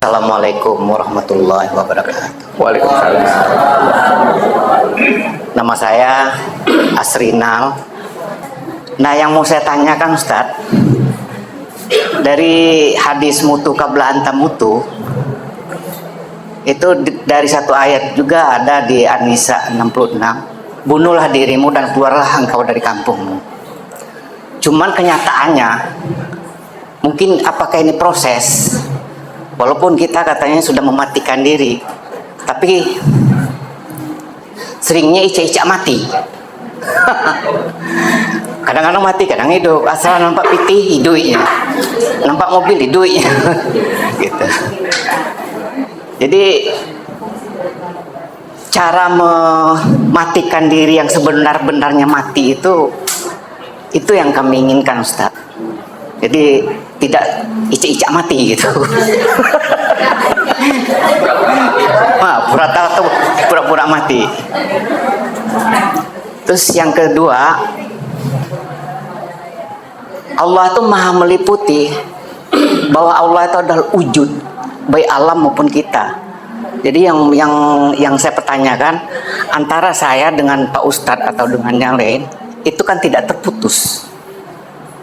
Assalamualaikum warahmatullahi wabarakatuh. Waalaikumsalam. Nama saya Asrinal. Nah, yang mau saya tanyakan Ustadz, dari hadis mutu qabla anta mutu, itu dari satu ayat juga ada di An-Nisa 66. Bunuhlah dirimu dan keluarlah engkau dari kampungmu. Cuman kenyataannya, mungkin apakah ini proses? Walaupun kita katanya sudah mematikan diri, tapi seringnya icak-icak mati. Kadang-kadang mati, kadang hidup. Asal nampak piti, hidupnya. Nampak mobil, hidupnya. Gitu. Jadi cara mematikan diri yang sebenar-benarnya mati itu yang kami inginkan, Ustaz. Jadi tidak icak-icak mati gitu. Pura-pura mati. Terus yang kedua, Allah itu maha meliputi bahwa Allah itu adalah wujud baik alam maupun kita. Jadi yang saya pertanyakan, antara saya dengan Pak Ustadz atau dengan yang lain itu kan tidak terputus.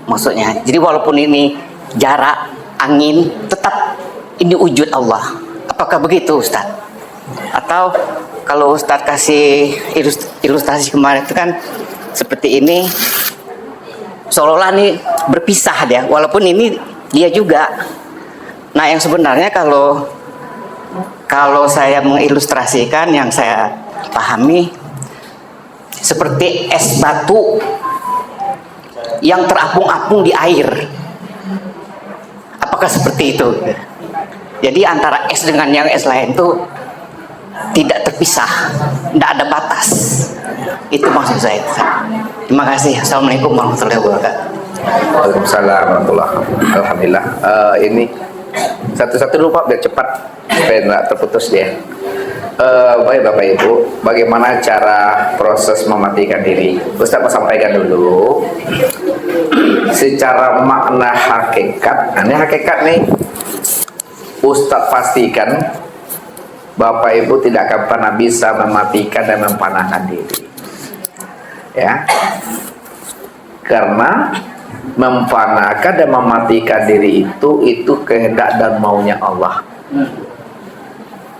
Maksudnya, jadi walaupun ini jarak, angin, tetap ini wujud Allah. Apakah begitu Ustadz? Atau kalau Ustadz kasih ilustrasi kemarin itu kan seperti ini, seolah-olah ini berpisah dia, walaupun ini dia juga. Nah, yang sebenarnya kalau saya mengilustrasikan, yang saya pahami seperti es batu yang terapung-apung di air. Apakah seperti itu? Jadi antara es dengan yang es lain itu tidak terpisah, tidak ada batas. Itu maksud saya. Terima kasih. Assalamualaikum warahmatullahi wabarakatuh. Waalaikumsalam warahmatullahi wabarakatuh. Alhamdulillah. Ini satu-satu dulu Pak, biar cepat supaya tidak terputus dia. Baik Bapak Ibu, bagaimana cara proses mematikan diri? Ustaz mau sampaikan dulu secara makna hakikat. Ini hakikat nih, Ustaz pastikan Bapak Ibu tidak akan pernah bisa mematikan dan mempanahkan diri, ya, karena mempanahkan dan mematikan diri itu kehendak dan maunya Allah.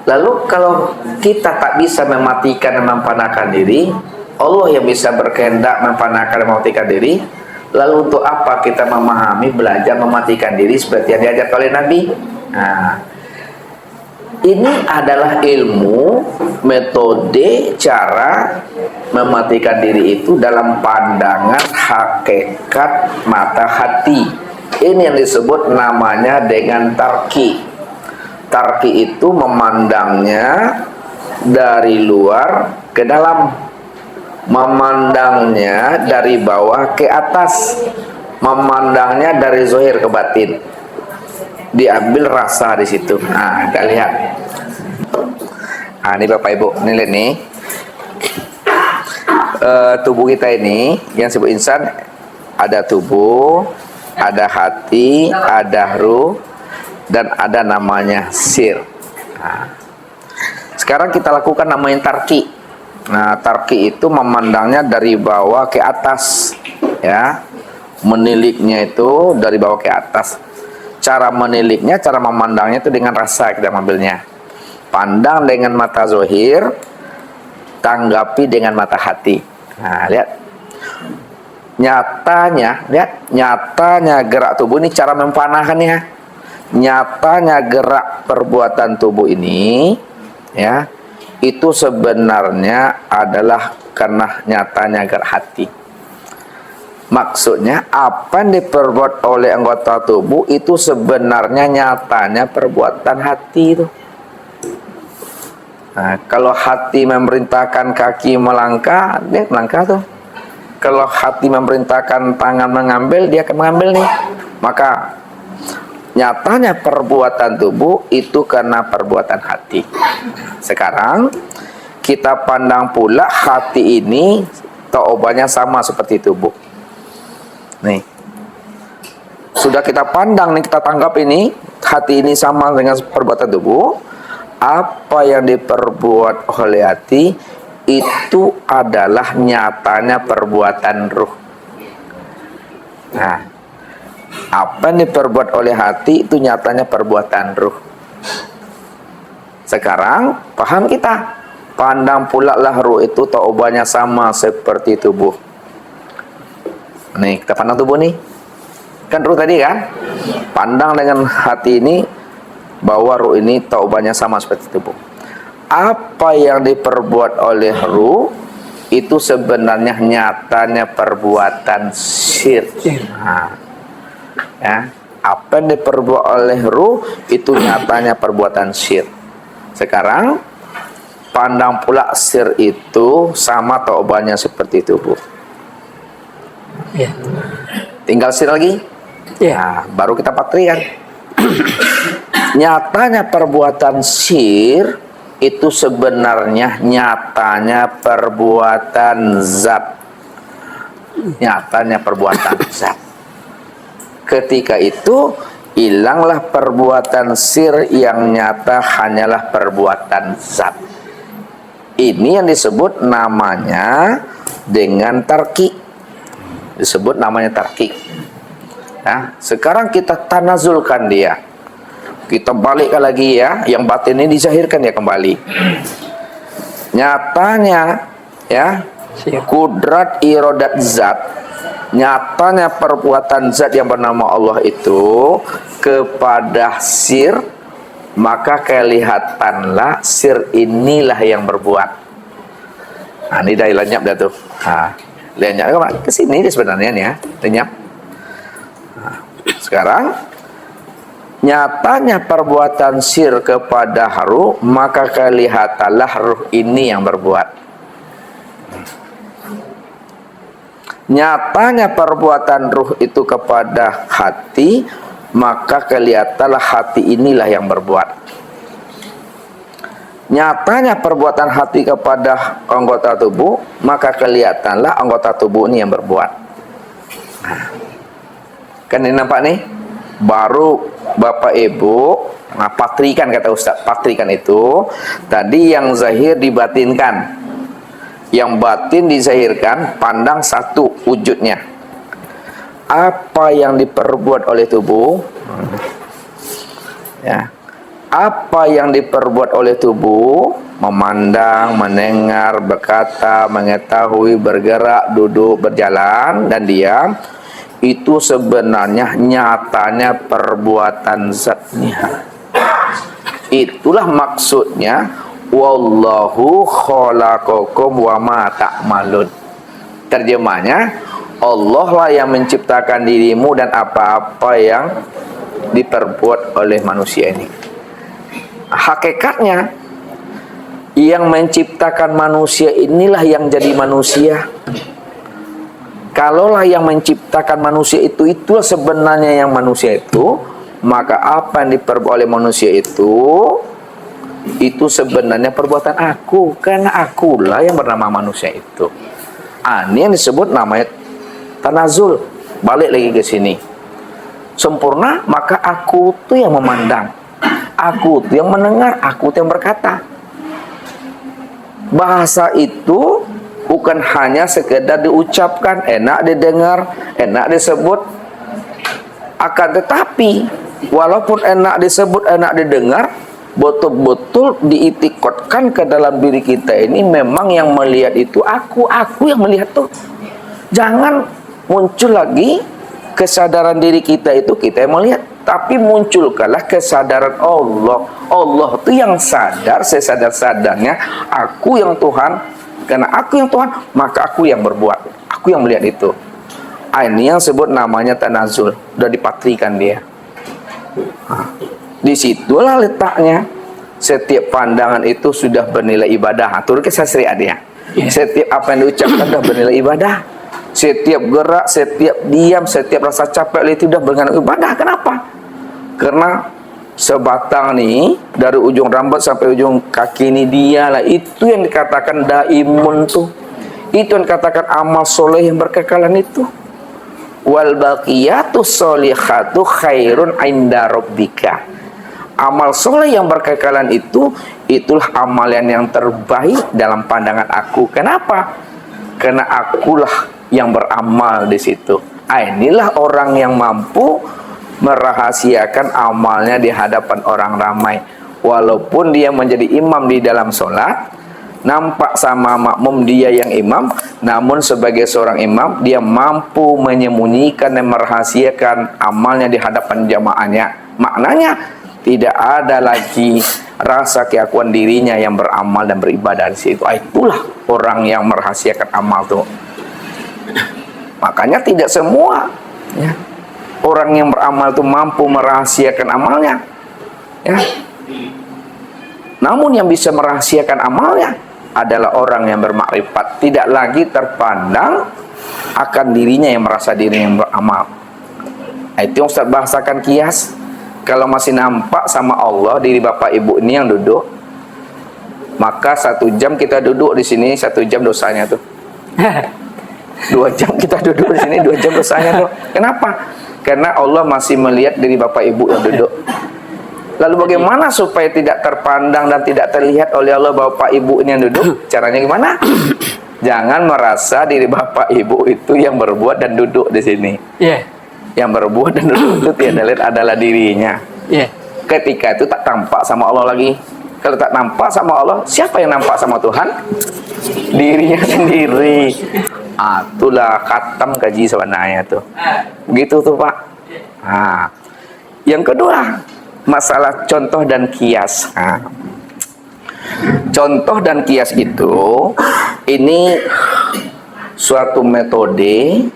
Lalu kalau kita tak bisa mematikan dan mempanahkan diri, Allah yang bisa berkehendak mempanahkan dan mematikan diri. Lalu untuk apa kita memahami, belajar mematikan diri seperti yang diajar oleh Nabi? Nah, ini adalah ilmu, metode, cara mematikan diri itu dalam pandangan hakikat mata hati. Ini yang disebut namanya dengan tarki. Tarki itu memandangnya dari luar ke dalam, memandangnya dari bawah ke atas, memandangnya dari zahir ke batin. Diambil rasa di situ. Nah, kita lihat. Nah, ini Bapak Ibu, ini lihat nih. Tubuh kita ini yang disebut insan, ada tubuh, ada hati, ada ruh, dan ada namanya sir. Nah, sekarang kita lakukan namanya tarki. Nah, tarki itu memandangnya dari bawah ke atas, ya. Meniliknya itu dari bawah ke atas. Cara meniliknya, cara memandangnya itu dengan rasa kita mengambilnya. Pandang dengan mata zahir, tanggapi dengan mata hati. Nah, lihat. Nyatanya gerak tubuh ini cara mempanahkannya. Nyatanya gerak perbuatan tubuh ini, ya, itu sebenarnya adalah karena nyatanya gerak hati. Maksudnya apa yang diperbuat oleh anggota tubuh itu sebenarnya nyatanya perbuatan hati itu. Nah, kalau hati memerintahkan kaki melangkah, dia melangkah tuh. Kalau hati memerintahkan tangan mengambil, dia akan mengambil nih. Maka nyatanya perbuatan tubuh itu karena perbuatan hati. Sekarang kita pandang pula hati ini jawabannya sama seperti tubuh. Nih, sudah kita pandang nih, kita tanggap ini hati ini sama dengan perbuatan tubuh, apa yang diperbuat oleh hati itu adalah nyatanya perbuatan ruh. Nah, apa yang diperbuat oleh hati itu nyatanya perbuatan ruh. Sekarang paham kita, pandang pula lah ruh itu taubahnya sama seperti tubuh. Nih kita pandang tubuh nih, kan ruh tadi kan, pandang dengan hati ini bahwa ruh ini taubahnya sama seperti tubuh. Apa yang diperbuat oleh ruh itu sebenarnya nyatanya perbuatan sir. Nah, ya, apa yang diperbuat oleh ruh itu nyatanya perbuatan sir. Sekarang pandang pula sir itu sama taubahnya seperti tubuh. Ya. Tinggal sir lagi. Ya. Nah, baru kita patrikan. Nyatanya perbuatan sir itu sebenarnya nyatanya perbuatan zat. Nyatanya perbuatan zat. Ketika itu hilanglah perbuatan sir, yang nyata hanyalah perbuatan zat. Ini yang disebut namanya dengan tarki. Disebut namanya tarki. Nah, sekarang kita tanazulkan dia. Kita balikkan lagi ya, yang batin ini dizahirkan ya kembali. Nyatanya ya, kudrat irodat zat, nyatanya perbuatan zat yang bernama Allah itu kepada sir, maka kelihatanlah sir inilah yang berbuat. Nah, ini dah lenyap dah tuh. Nah, lenyap ke sini dia sebenarnya nih ya, lenyap. Nah, sekarang nyatanya perbuatan sir kepada ruh, maka kelihatanlah ruh ini yang berbuat. Nyatanya perbuatan ruh itu kepada hati, maka kelihatanlah hati inilah yang berbuat. Nyatanya perbuatan hati kepada anggota tubuh, maka kelihatanlah anggota tubuh ini yang berbuat. Kan ini nampak nih? Baru Bapak Ibu, nah patrikan kata Ustaz, patrikan itu tadi yang zahir dibatinkan, yang batin dizahirkan, pandang satu wujudnya. Apa yang diperbuat oleh tubuh, ya, apa yang diperbuat oleh tubuh, memandang, mendengar, berkata, mengetahui, bergerak, duduk, berjalan, dan diam, itu sebenarnya nyatanya perbuatan zatnya. Itulah maksudnya wallahu khalaqakum wa ma ta'malun. Terjemahnya, Allah lah yang menciptakan dirimu dan apa-apa yang diperbuat oleh manusia ini. Hakikatnya, yang menciptakan manusia inilah yang jadi manusia. Kalaulah yang menciptakan manusia itulah sebenarnya yang manusia itu, maka apa yang diperbuat oleh manusia itu sebenarnya perbuatan aku, karena akulah yang bernama manusia itu. Ini yang disebut namanya tanazul. Balik lagi ke sini. Sempurna, maka aku tuh yang memandang, aku tuh yang mendengar, aku tuh yang berkata. Bahasa itu bukan hanya sekedar diucapkan, enak didengar, enak disebut. Akan tetapi, walaupun enak disebut, enak didengar, betul-betul diitikotkan ke dalam diri kita ini, memang yang melihat itu aku yang melihat tuh. Jangan muncul lagi kesadaran diri kita itu kita yang melihat, tapi munculkanlah kesadaran Allah. Allah itu yang sadar, sesadar-sadarnya aku yang Tuhan. Karena aku yang Tuhan, maka aku yang berbuat, aku yang melihat itu. Ini yang sebut namanya tanazul. Sudah dipatrikan dia. Disitulah letaknya. Setiap pandangan itu sudah bernilai ibadah. Turut ke syariat dia. Setiap apa yang diucapkan sudah bernilai ibadah. Setiap gerak, setiap diam, setiap rasa capek itu sudah bernilai ibadah. Kenapa? Karena sebatang nih, dari ujung rambut sampai ujung kaki ini dialah, itu yang dikatakan daimun tuh. Itu yang dikatakan amal soleh yang berkekalan itu. Wal baqiyatus sholihatu khairun inda rabbika. amal soleh yang berkekalan itulah amalan yang terbaik dalam pandangan aku. Kenapa? Karena akulah yang beramal di situ. Inilah orang yang mampu merahasiakan amalnya di hadapan orang ramai. Walaupun dia menjadi imam di dalam sholat, nampak sama makmum dia yang imam, namun sebagai seorang imam dia mampu menyembunyikan dan merahasiakan amalnya di hadapan jamaahnya. Maknanya tidak ada lagi rasa keakuan dirinya yang beramal dan beribadah di situ. Itulah orang yang merahasiakan amal tuh. Makanya tidak semua ya, orang yang beramal itu mampu merahasiakan amalnya ya. Namun yang bisa merahasiakan amalnya adalah orang yang bermakrifat, tidak lagi terpandang akan dirinya yang merasa dirinya yang beramal. Itu yang Ustaz bahasakan kias. Kalau masih nampak sama Allah diri bapak ibu ini yang duduk, maka 1 jam kita duduk di sini, 1 jam dosanya tuh. 2 jam kita duduk di sini, 2 jam dosanya tuh. Kenapa? Karena Allah masih melihat diri bapak ibu yang duduk. Lalu bagaimana supaya tidak terpandang dan tidak terlihat oleh Allah bapak ibu ini yang duduk? Caranya gimana? Jangan merasa diri bapak ibu itu yang berbuat dan duduk di sini. Yeah. Yang berbuat dan duduk itu tiada lain adalah dirinya. Yeah. Ketika itu tak tampak sama Allah lagi. Kalau tak nampak sama Allah, siapa yang nampak sama Tuhan? Dirinya sendiri. Itulah khatam kaji sebenarnya tuh. Begitu tuh Pak. Nah, yang kedua, masalah contoh dan kias. Nah, contoh dan kias itu ini suatu metode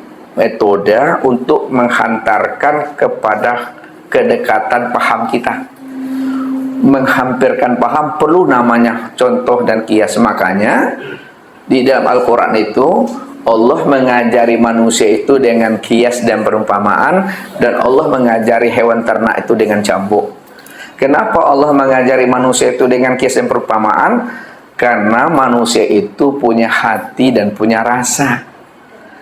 untuk menghantarkan kepada kedekatan paham kita. Menghampirkan paham perlu namanya contoh dan kias. Makanya di dalam Al-Quran itu Allah mengajari manusia itu dengan kias dan perumpamaan, dan Allah mengajari hewan ternak itu dengan cambuk. Kenapa Allah mengajari manusia itu dengan kias dan perumpamaan? Karena manusia itu punya hati dan punya rasa.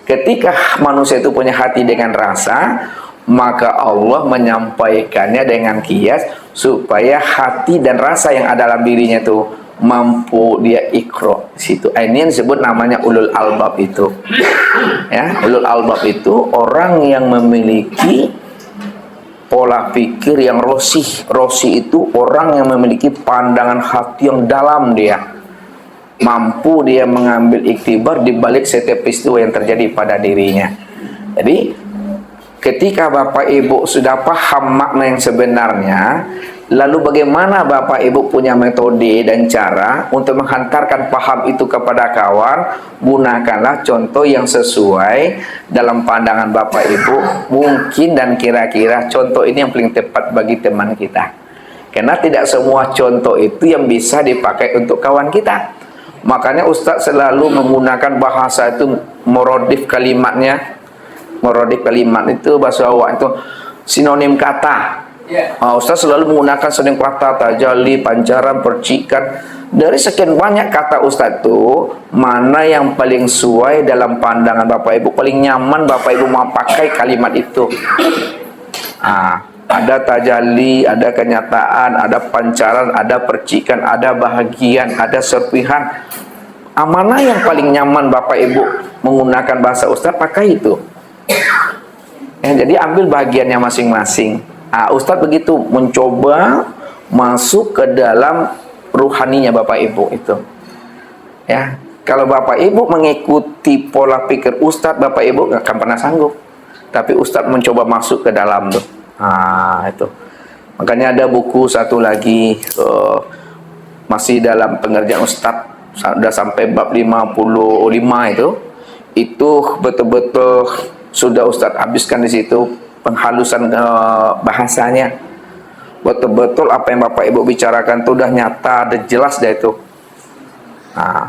Ketika manusia itu punya hati dengan rasa, maka Allah menyampaikannya dengan kias supaya hati dan rasa yang ada dalam dirinya itu mampu dia ikro situ. Ini yang disebut namanya ulul albab itu. Ya, ulul albab itu orang yang memiliki pola pikir yang rosih. Rosih itu orang yang memiliki pandangan hati yang dalam dia. Mampu dia mengambil iktibar di balik setiap peristiwa yang terjadi pada dirinya. Jadi ketika Bapak Ibu sudah paham makna yang sebenarnya, lalu bagaimana Bapak Ibu punya metode dan cara untuk menghantarkan paham itu kepada kawan? Gunakanlah contoh yang sesuai dalam pandangan Bapak Ibu. Mungkin dan kira-kira contoh ini yang paling tepat bagi teman kita. Karena tidak semua contoh itu yang bisa dipakai untuk kawan kita. Makanya Ustadz selalu menggunakan bahasa itu morodif kalimatnya. Morodif kalimat itu bahasa awak itu sinonim kata. Ustaz selalu menggunakan sinonim kata, tajalli, pancaran, percikan. Dari sekian banyak kata Ustaz itu, mana yang paling sesuai dalam pandangan Bapak Ibu, paling nyaman Bapak Ibu mau pakai kalimat itu? Ada tajalli, ada kenyataan, ada pancaran, ada percikan, ada bahagian, ada serpihan. Mana yang paling nyaman Bapak Ibu menggunakan bahasa Ustaz, pakai itu. Jadi ambil bagiannya masing-masing. Ustadz begitu mencoba masuk ke dalam ruhaninya Bapak Ibu itu. Ya, kalau Bapak Ibu mengikuti pola pikir Ustadz, Bapak Ibu nggak akan pernah sanggup. Tapi Ustadz mencoba masuk ke dalam tuh. Itu. Makanya ada buku satu lagi masih dalam pengerjaan Ustadz, sudah sampai bab 55 itu. Itu betul-betul sudah Ustadz habiskan di situ penghalusan bahasanya. Betul-betul apa yang Bapak Ibu bicarakan itu udah nyata, udah jelas dah itu.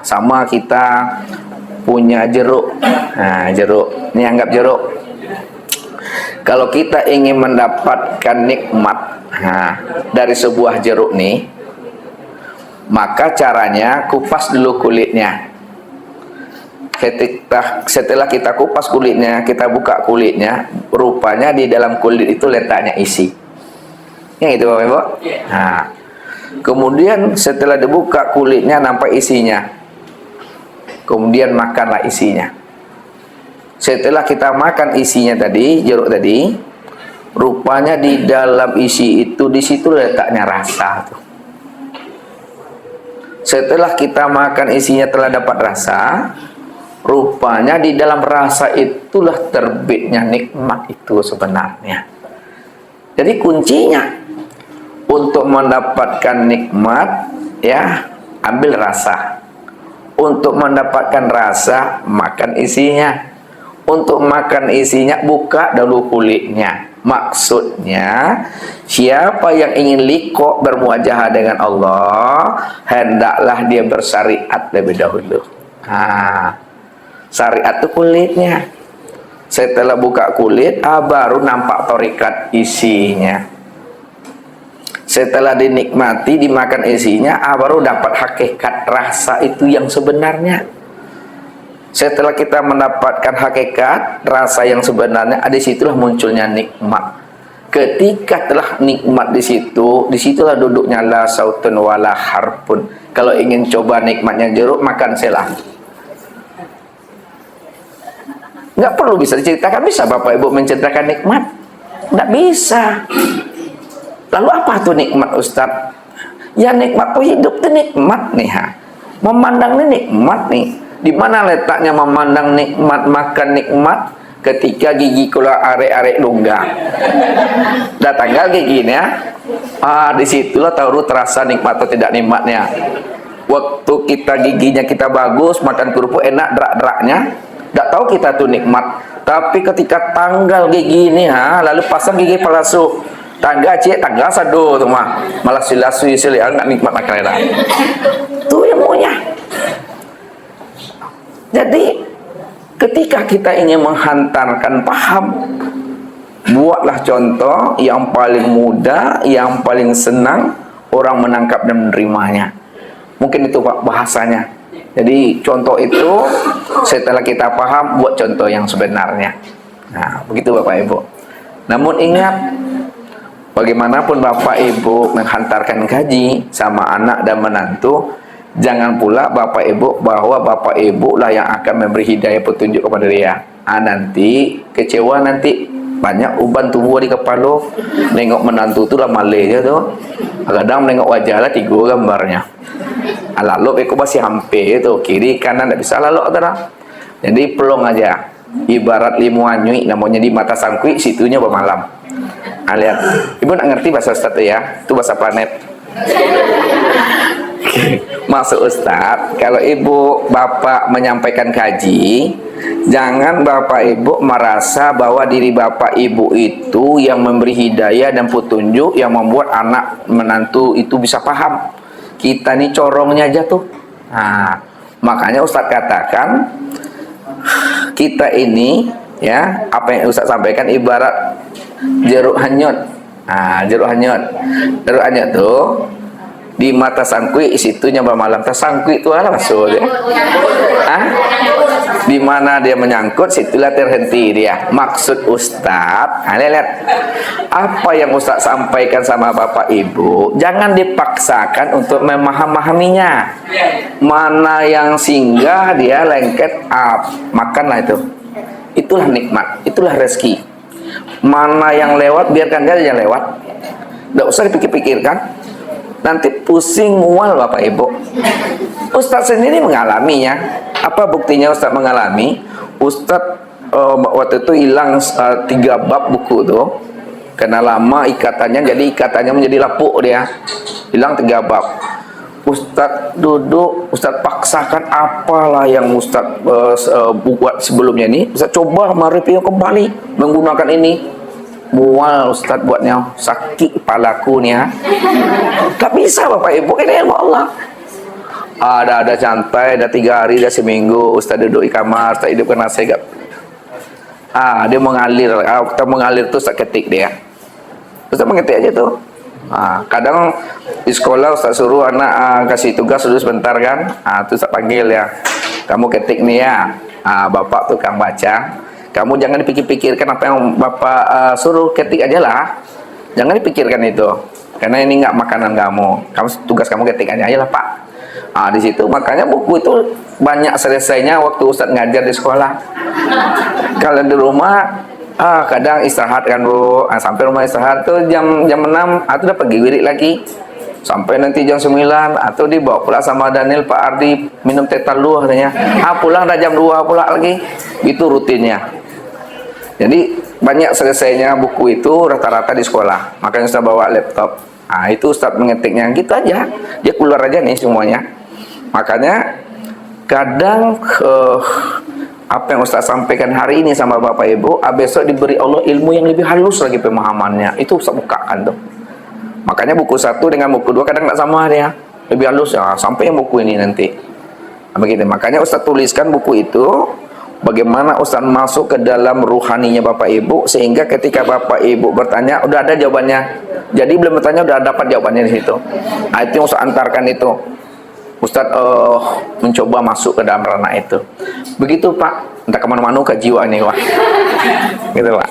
Sama kita punya jeruk. Jeruk. Ini anggap jeruk. Kalau kita ingin mendapatkan nikmat dari sebuah jeruk nih, maka caranya kupas dulu kulitnya. Setelah kita kupas kulitnya, kita buka kulitnya, rupanya di dalam kulit itu letaknya isi. Yang itu Bapak Ibu. Nah, kemudian setelah dibuka kulitnya nampak isinya. Kemudian makanlah isinya. Setelah kita makan isinya tadi, jeruk tadi, rupanya di dalam isi itu, di situ letaknya rasa tuh. Setelah kita makan isinya telah dapat rasa, rupanya di dalam rasa itulah terbitnya nikmat itu sebenarnya. Jadi kuncinya untuk mendapatkan nikmat, ya, ambil rasa. Untuk mendapatkan rasa, makan isinya. Untuk makan isinya, buka dulu kulitnya. Maksudnya, siapa yang ingin liqo bermuajahah dengan Allah, hendaklah dia bersyariat lebih dahulu. Syariat itu kulitnya. Setelah buka kulit, baru nampak torikat isinya. Setelah dinikmati, dimakan isinya, baru dapat hakikat rasa itu yang sebenarnya. Setelah kita mendapatkan hakikat rasa yang sebenarnya, disitulah munculnya nikmat. Ketika telah nikmat di situ, disitulah duduknya la sautun wala harpun. Kalau ingin coba nikmatnya jeruk, makan selah. Nggak perlu bisa diceritakan, bisa Bapak Ibu menceritakan nikmat? Nggak bisa. Lalu apa tuh nikmat Ustaz? Ya nikmat tuh hidup tuh nikmat nih, memandang ini nikmat nih. Di mana letaknya memandang nikmat, makan nikmat? Ketika gigi keluar arek-arek lungga. Datang giginya, disitulah tahu terasa nikmat atau tidak nikmatnya. Waktu kita giginya kita bagus, makan kerupuk enak, drak-draknya, tidak tahu kita tuh nikmat. Tapi ketika tanggal gigi ini, lalu pasang gigi palsu, tangga sado tuh malah silasui nggak nikmat makanan. Tuh yang maunya. Jadi ketika kita ingin menghantarkan paham, buatlah contoh yang paling mudah, yang paling senang orang menangkap dan menerimanya. Mungkin itu Pak bahasanya. Jadi contoh itu setelah kita paham, buat contoh yang sebenarnya. Nah, begitu Bapak Ibu. Namun ingat, bagaimanapun Bapak Ibu menghantarkan gaji sama anak dan menantu, jangan pula Bapak Ibu bahwa Bapak Ibu lah yang akan memberi hidayah petunjuk kepada dia. Nanti kecewa, nanti banyak uban tubuh di kepala. Nengok menantu tu lah malainya tuh. Kadang nengok wajah lah 3 gambarnya. Lalu aku masih hampir itu kiri kanan tidak bisa lalu antara. Jadi pelong aja. Ibarat limuanyui namanya di mata sangkui, situnya bermalam. Lihat, Ibu nak ngerti bahasa Ustaz ya? Itu bahasa planet. Maksud Ustaz, kalau ibu bapak menyampaikan kaji, jangan bapak ibu merasa bahwa diri bapak ibu itu yang memberi hidayah dan petunjuk, yang membuat anak menantu itu bisa paham. Kita nih corongnya aja tuh. Nah, makanya Ustaz katakan, kita ini ya, apa yang Ustaz sampaikan ibarat jeruk hanyut. Jeruk hanyut. Jeruk hanyut tuh di mata sangkui, situnya bermalam. Tersangkui itu apa maksudnya? Di mana dia menyangkut, situlah terhenti dia. Maksud Ustaz, lihat apa yang Ustaz sampaikan sama Bapak Ibu, jangan dipaksakan untuk memahaminya. Mana yang singgah dia lengket makanlah itu. Itulah nikmat, itulah rezeki. Mana yang lewat biarkan dia yang lewat. Tidak usah dipikir-pikirkan. Nanti pusing mual Bapak Ibu. Ustaz sendiri mengalaminya. Apa buktinya Ustaz mengalami? Ustaz waktu itu hilang 3 bab buku tuh. Karena lama ikatannya, jadi ikatannya menjadi lapuk dia. Hilang 3 bab. Ustaz duduk, Ustaz paksakan apalah yang Ustaz buat sebelumnya ini. Ustaz coba mereview kembali menggunakan ini. Mual Ustaz buatnya, sakit kepalaku nih tak bisa Bapak Ibu, ini ilmu Allah. Ada santai, ada 3 hari, ada seminggu Ustaz duduk di kamar, Ustaz hidupkan nasihat. Dia mengalir, kita mengalir tuh Ustaz ketik dia. Ustaz mengetik aja tuh. Kadang di sekolah Ustaz suruh anak kasih tugas dulu sebentar kan. Tuh Ustaz panggil ya, kamu ketik nih ya. Bapak tukang baca. Kamu jangan dipikir-pikirkan apa yang Bapak suruh, ketik aja lah. Jangan dipikirkan itu. karena ini nggak makanan kamu tugas kamu ketik aja lah Pak. Di situ makanya buku itu banyak selesainya waktu Ustadz ngajar di sekolah. Kalau di rumah kadang istirahat kan Bu, sampai rumah istirahat tuh jam 6 atau udah pergi wirid lagi sampai nanti jam 9 atau dibawa pula sama Daniel Pak Ardi minum teh talu katanya. Pulang dah jam 2 pula lagi. Itu rutinnya. Jadi banyak selesainya buku itu rata-rata di sekolah. Makanya Ustaz bawa laptop. Itu Ustaz mengetiknya gitu aja. Dia keluar aja nih semuanya. Makanya kadang apa yang Ustaz sampaikan hari ini sama Bapak Ibu, besok diberi Allah ilmu yang lebih halus lagi pemahamannya. Itu Ustaz bukakan tuh. Makanya buku 1 dengan buku 2 kadang nggak sama dia. Lebih halus ya, sampai yang buku ini nanti. Begitu. Makanya Ustaz tuliskan buku itu, bagaimana Ustaz masuk ke dalam ruhaninya Bapak Ibu, sehingga ketika Bapak Ibu bertanya, udah ada jawabannya. Jadi belum bertanya, udah dapat jawabannya di situ. Itu yang Ustaz antarkan itu. Ustaz mencoba masuk ke dalam ranah itu. Begitu Pak. Entah kemana-mana ke jiwa nih Pak. Gitu Pak.